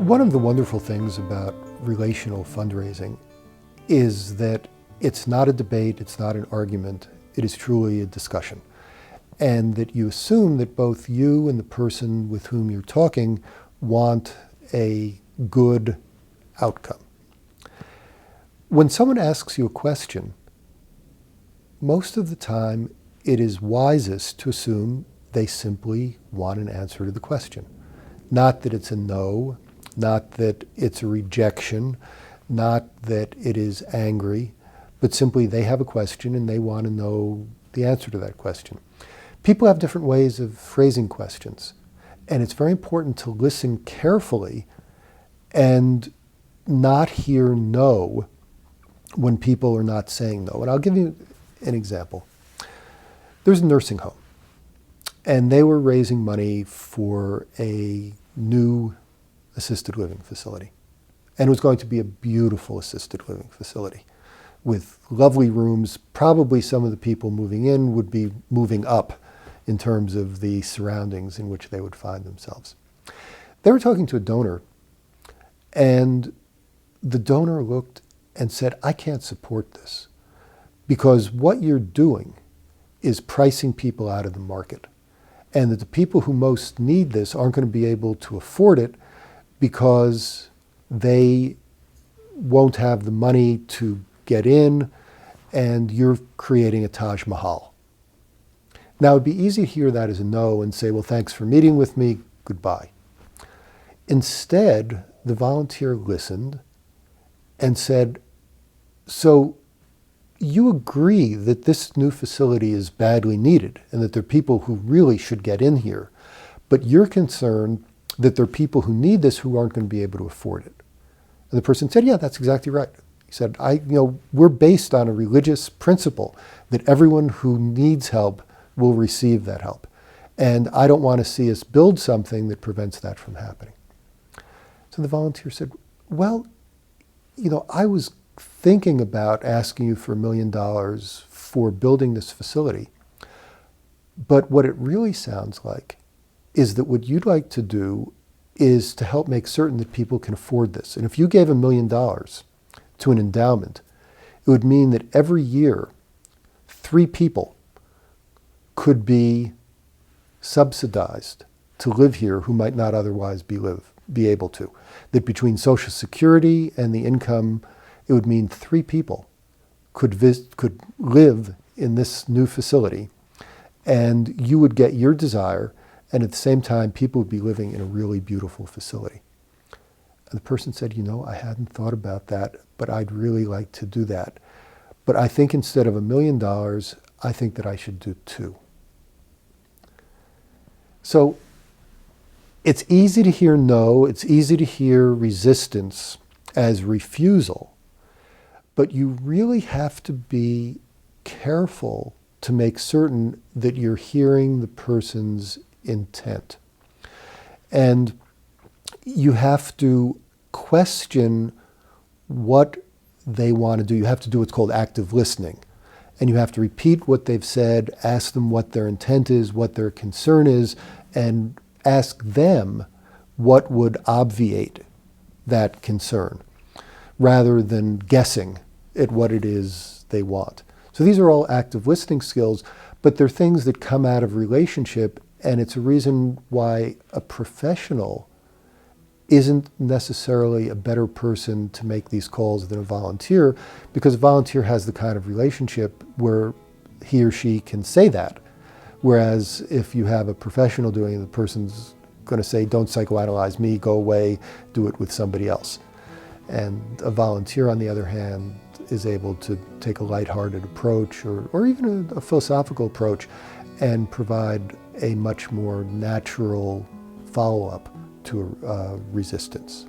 One of the wonderful things about relational fundraising is that it's not a debate, it's not an argument, it is truly a discussion. And that you assume that both you and the person with whom you're talking want a good outcome. When someone asks you a question, most of the time it is wisest to assume they simply want an answer to the question. Not that it's a no, not that it's a rejection, not that it is angry, but simply they have a question and they want to know the answer to that question. People have different ways of phrasing questions, and it's very important to listen carefully and not hear no when people are not saying no. And I'll give you an example. There's a nursing home, and they were raising money for a new assisted living facility. And it was going to be a beautiful assisted living facility with lovely rooms. Probably some of the people moving in would be moving up in terms of the surroundings in which they would find themselves. They were talking to a donor, and the donor looked and said, "I can't support this because what you're doing is pricing people out of the market, and that the people who most need this aren't going to be able to afford it because they won't have the money to get in, and you're creating a Taj Mahal." Now, it'd be easy to hear that as a no and say, well, thanks for meeting with me, goodbye. Instead, the volunteer listened and said, so you agree that this new facility is badly needed and that there are people who really should get in here, but you're concerned that there are people who need this who aren't going to be able to afford it. And the person said, yeah, that's exactly right. He said, we're based on a religious principle that everyone who needs help will receive that help. And I don't want to see us build something that prevents that from happening. So the volunteer said, well, I was thinking about asking you for $1 million for building this facility. But what it really sounds like is that what you'd like to do is to help make certain that people can afford this. And if you gave $1 million to an endowment, it would mean that every year, 3 people could be subsidized to live here who might not otherwise be able to. That between Social Security and the income, it would mean 3 people could live in this new facility, and you would get your desire, and at the same time, people would be living in a really beautiful facility. And the person said, I hadn't thought about that, but I'd really like to do that. But I think instead of $1 million, I think that I should do 2. So it's easy to hear no, it's easy to hear resistance as refusal, but you really have to be careful to make certain that you're hearing the person's intent. And you have to question what they want to do. You have to do what's called active listening. And you have to repeat what they've said, ask them what their intent is, what their concern is, and ask them what would obviate that concern, rather than guessing at what it is they want. So these are all active listening skills, but they're things that come out of relationship, and it's a reason why a professional isn't necessarily a better person to make these calls than a volunteer, because a volunteer has the kind of relationship where he or she can say that. Whereas if you have a professional doing it, the person's going to say, don't psychoanalyze me, go away, do it with somebody else. And a volunteer, on the other hand, is able to take a lighthearted approach or even a philosophical approach and provide a much more natural follow-up to resistance.